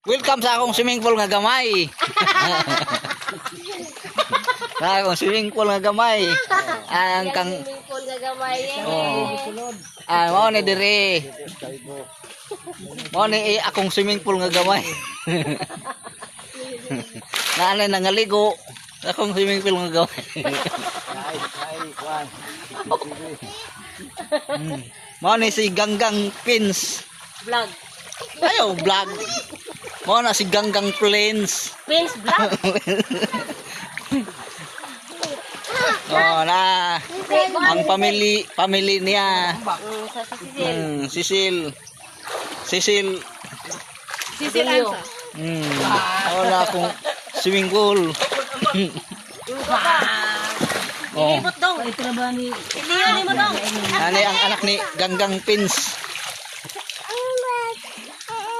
Welcome sa akong swimming pool nga gamay. Sa akong swimming pool nga gamay. Ang kang Swimming pool nga gamay eh. mao ni dire. Mao ni akong swimming pool nga gamay. Naanay nangaligo. Akong swimming pool nga gamay. Mao ni si Ganggang Pins. Vlog. Ayo vlog. Mao na si Ganggang Plains. Pins vlog. Oh na ang family niya. Sa si Sisil. Sisil. Sisil Ansa. Wala akong swimming pool. Oh. Ibot dong. Ito na ba ni? Iliyo ni mo dong. Ani ang anak ni Ganggang Pins.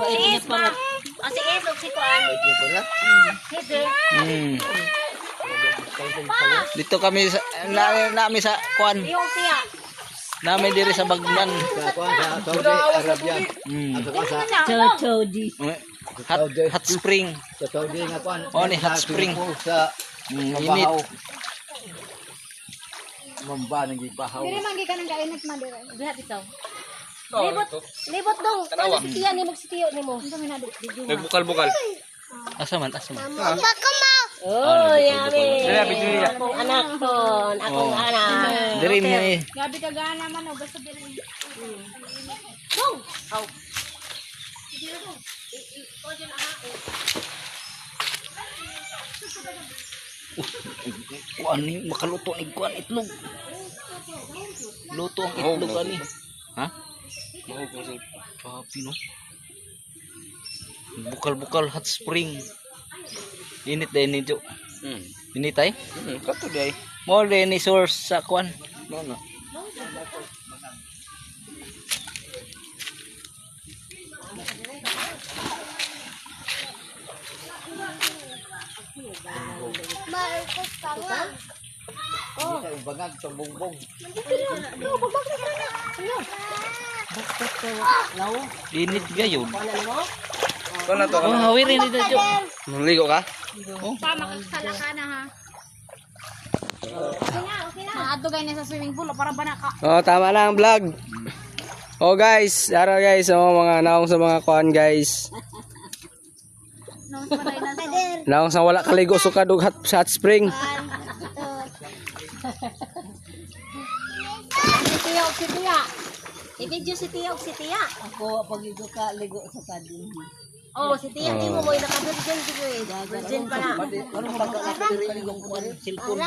Painit pa. Sige, si Kuan. Sige. Dito kami sa nami sa Kuan. Yung siya. Nami diri sa Bagnan. Sa Saudi Arabia. Saudi. Hot spring. Sa Saudi nga kuan. Oh, ni hot spring. Sa Init. Mamba nang gibahaw. Dili man gikan ang kainit man dire. Diha bitaw. Libot dong. Ano si Tia ni mo si Tio ni mo? Nagbukal-bukal. Asa man? Oh, yummy. Akong anak ton, akong anak. Diri mi. Gabi ka gana man o basta dire. Dong. Aw. Kuan ni makaluto ni kuan itlog. Luto ang itlog ani. Ha? Papi no. Bukal-bukal hot spring. Init din ni Jo. Init ay? Kato day. Mo din ni source sa kuan. No no. Bangag sa bongbong. Init gayon. Ko na to. Oh, hawirin ni Jo. Naligo ka? Pa makakala ka na ha. Okay na. Maadto gay na sa swimming pool para ba ka. Oh, tama na ang vlog. Oh guys, ara guys, mga naong sa mga kuan guys. Nung panay na to. Naong sa wala kaligo sukad og hot spring. Si Tia. I-video si Tia og si Tia. Ako pag ligo ka, ligo sa kadin. Oh, si Tia di mo mo nakabirgin siguro. Virgin pa na. Ano pagka diri yung cellphone?